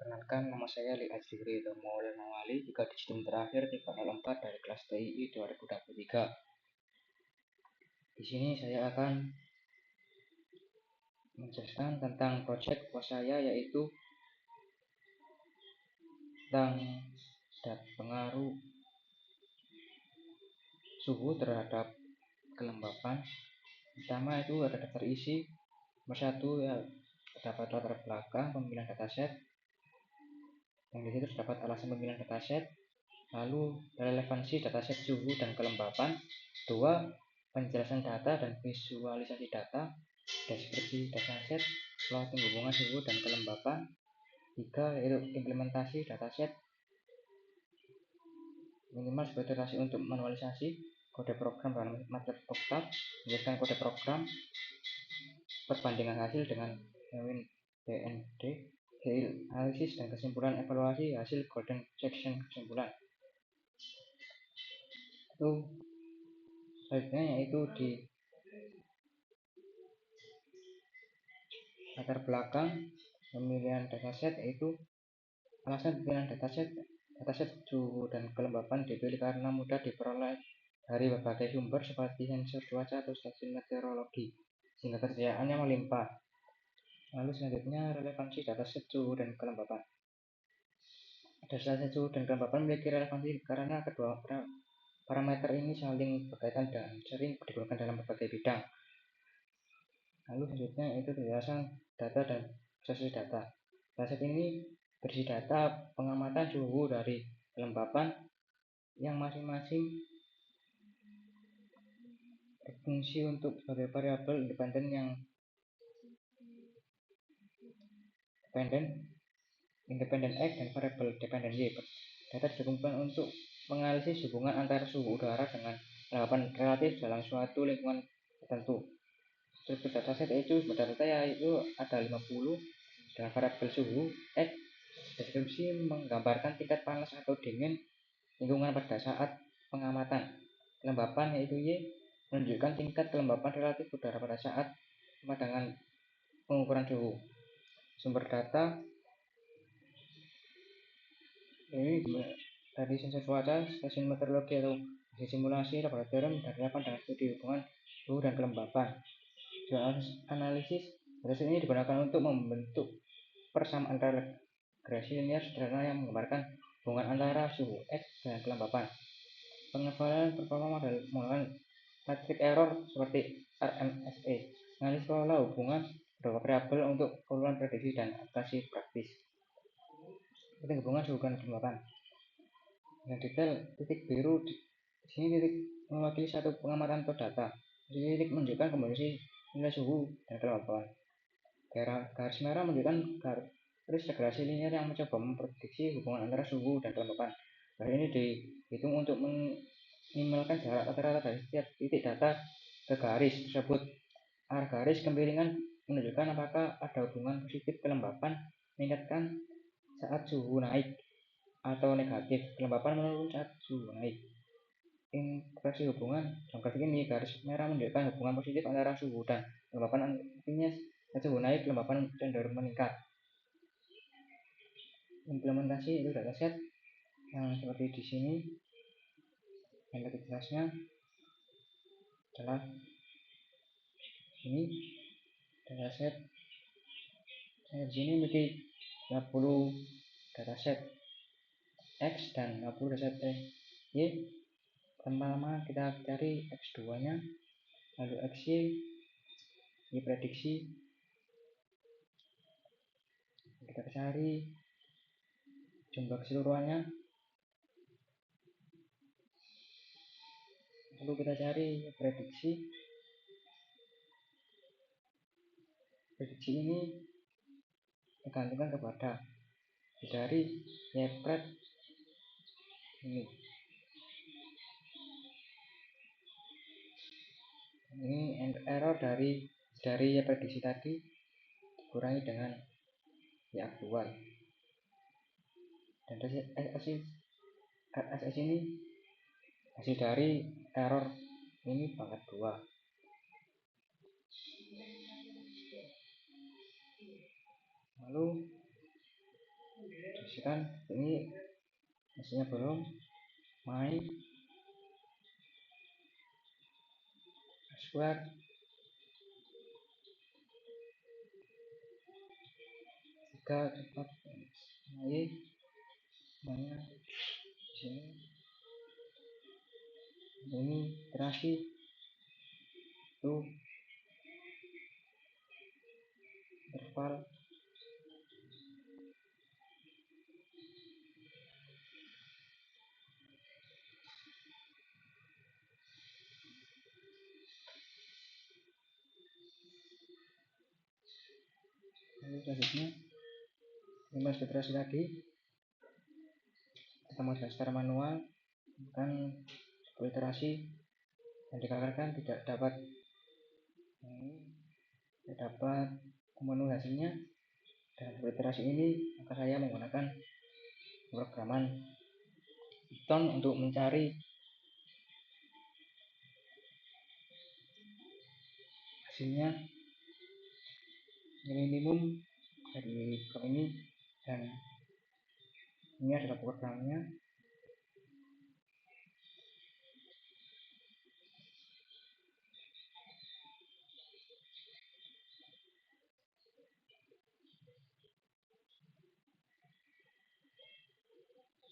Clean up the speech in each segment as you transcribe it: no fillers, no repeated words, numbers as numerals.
Perkenalkan, nama saya Li Azri Maulana Mawali, juga di sistem terakhir 304 dari kelas TII 2023. Di sini saya akan menjelaskan tentang proyek saya, yaitu tentang pengaruh suhu terhadap kelembapan. Pertama itu ada daftar isi. Nomor 1 ya, terdapat latar belakang pemilihan dataset. Yang di situ terdapat alasan pemilihan dataset. Lalu relevansi dataset suhu dan kelembapan. 2. Penjelasan data dan visualisasi data. Deskripsi dataset, plotting hubungan suhu dan kelembapan. 3. Yaitu implementasi dataset, minimal sebagai dataset untuk manualisasi kode program dalam MATLAB Octave, menjelaskan kode program, perbandingan hasil dengan WinBND, analisis dan kesimpulan evaluasi hasil golden section kesimpulan. Itu selanjutnya yaitu di latar belakang pemilihan dataset, yaitu alasan pemilihan dataset suhu dan kelembapan dipilih karena mudah diperoleh dari berbagai sumber seperti sensor cuaca atau stasiun meteorologi, sehingga ketersediaannya melimpah. Lalu selanjutnya relevansi dataset suhu dan kelembapan. Dataset suhu dan kelembapan memiliki relevansi karena kedua parameter ini saling berkaitan dan sering digunakan dalam berbagai bidang. Lalu selanjutnya itu penjelasan data dan proses data. Dataset ini berisi data pengamatan suhu dari kelembapan yang masing-masing berfungsi untuk sebagai variabel independen X dan variabel dependen Y. Data dikumpulkan untuk menganalisis hubungan antara suhu udara dengan kelembapan relatif dalam suatu lingkungan tertentu. Struktur dataset yaitu ada 50 dengan variabel suhu X. Deskripsi menggambarkan tingkat panas atau dingin lingkungan pada saat pengamatan. Kelembapan yaitu Y menunjukkan tingkat kelembapan relatif udara pada saat pemadangan pengukuran suhu. Sumber data ini dari sensor cuaca, stasiun meteorologi atau hasil simulasi laboratorium, dan relevan dengan studi hubungan suhu dan kelembapan. Analisis dataset ini digunakan untuk membentuk persamaan regresi linear sederhana yang menggambarkan hubungan antara suhu X dan kelembapan. Pengevaluan performa menggunakan matriks error seperti RMSE. Analisis pola hubungan beberapa variabel untuk pengukuran prediksi dan aplikasi praktis. Titik hubungan suhu dan kelembapan. Yang detail, titik biru di sini titik mewakili satu pengamatan atau data. Titik menunjukkan komposisi nilai suhu dan kelembapan. Garis merah menunjukkan garis regresi linear yang mencoba memprediksi hubungan antara suhu dan kelembapan. Garis ini dihitung untuk meminimalkan jarak rata-rata dari setiap titik data ke garis tersebut. Arah garis kemiringan menunjukkan apakah ada hubungan positif kelembapan meningkatkan saat suhu naik atau negatif kelembapan menurun saat suhu naik. Inversi hubungan dalam grafik ini, garis merah menunjukkan hubungan positif antara suhu dan kelembapan, artinya saat suhu naik kelembapan cenderung meningkat. Implementasi itu dataset yang seperti di sini. Yang lebih jelasnya adalah ini dataset. Di sini memiliki 50 dataset X dan 50 dataset Y. Pertama kita cari X2 nya, lalu XY, Y prediksi. Kita cari jumlah keseluruhannya, lalu kita cari prediksi. Prediksi ini tergantung kepada dari YPRED ini error dari prediksi tadi dikurangi dengan Y aktual, dan RSS ini hasil dari error ini pangkat 2. Lalu Misalkan ini hasilnya belum, my password jika dapat namanya ini iterasi itu interval lalu selanjutnya ini iterasi tadi kita mau secara manual kan iterasi yang dikabarkan tidak dapat memenuhi hasilnya dan iterasi ini, maka saya menggunakan programan Python untuk mencari hasilnya minimum dari program ini, dan ini adalah programnya.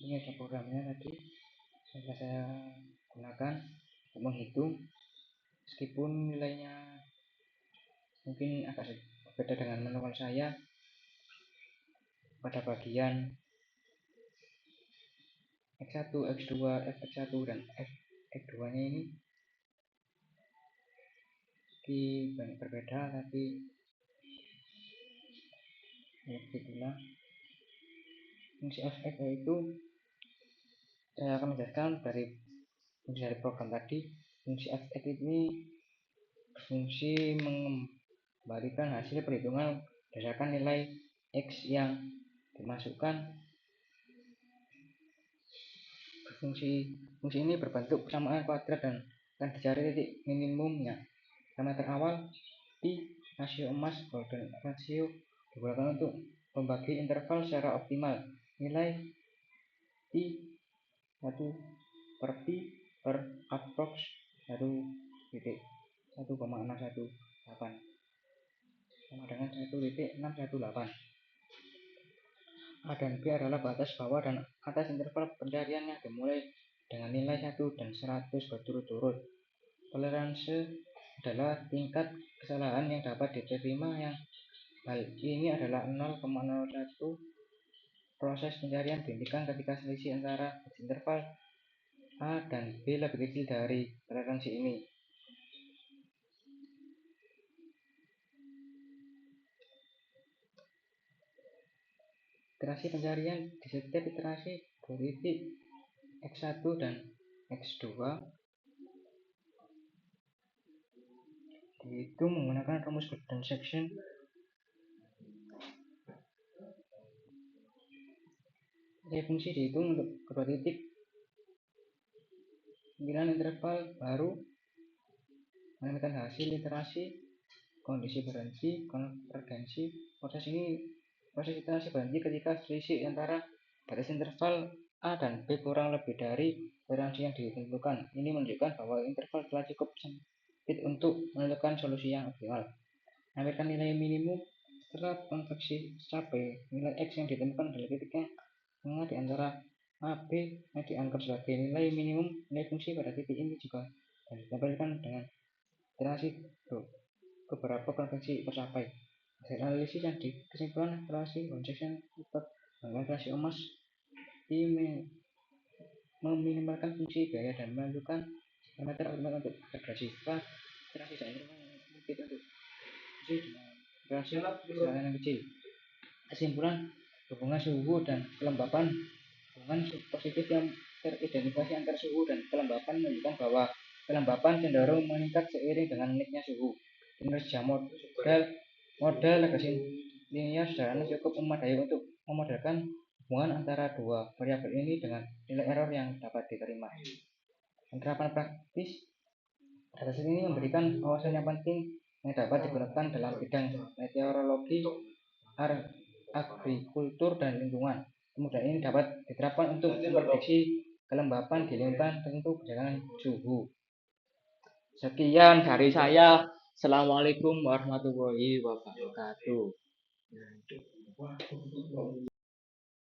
Ini ada programnya tadi yang saya gunakan untuk menghitung, meskipun nilainya mungkin agak berbeda dengan manual saya. Pada bagian X1, X2, F1 dan F2 nya ini banyak berbeda, tapi begitulah. Fungsi fx yaitu saya akan menjelaskan dari program tadi. Fungsi fx ini berfungsi mengembalikan hasil perhitungan berdasarkan nilai x yang dimasukkan. Fungsi ini berbentuk persamaan kuadrat dan akan dicari titik minimumnya. Parameter awal pi rasio emas golden ratio digunakan untuk membagi interval secara optimal. Nilai pi 1 per pi per approx 1,618 sama dengan 1,618. A dan B adalah batas bawah dan atas interval pencarian yang dimulai dengan nilai 1 dan 100 berturut-turut. Toleransi adalah tingkat kesalahan yang dapat diterima, yang hal ini adalah 0,01. Proses pencarian dihentikan ketika selisih antara interval A dan B lebih kecil dari toleransi ini. Iterasi pencarian di setiap iterasi titik X1 dan X2 dihitung menggunakan rumus golden section. Fungsi dihitung untuk kedua titik. Pemilihan interval baru menentukan hasil iterasi, kondisi berhenti, konvergensi. Proses iterasi berhenti ketika selisih antara batas interval A dan B kurang lebih dari toleransi yang ditentukan. Ini menunjukkan bahwa interval telah cukup sempit untuk menentukan solusi yang optimal. Nampilkan nilai minimum setelah konversi sampai nilai X yang ditemukan dari titiknya tengah di antara A, B yang dianggap sebagai nilai minimum. Nilai fungsi pada titik ini juga ditampilkan dengan iterasi beberapa konversi tercapai. Hasil analisis yang kesimpulan iterasi transaction method menggunakan rasio emas meminimalkan fungsi biaya dan menentukan parameter optimal untuk integrasi. Iterasi saya mungkin untuk rasio kesalahan yang kecil. Kesimpulan, hubungan suhu dan kelembapan. Hubungan positif yang teridentifikasi antar suhu dan kelembapan menunjukkan bahwa kelembapan cenderung meningkat seiring dengan naiknya suhu. Kinerja model regresi linear sederhana cukup memadai untuk memodelkan hubungan antara dua variabel ini dengan nilai error yang dapat diterima. Penerapan praktis data ini memberikan wawasan yang penting yang dapat digunakan dalam bidang meteorologi, agrikultur, dan lingkungan. Kemudian ini dapat diterapkan untuk memprediksi kelembapan di lingkungan tertentu berdasarkan suhu. Sekian dari saya. Assalamualaikum warahmatullahi wabarakatuh.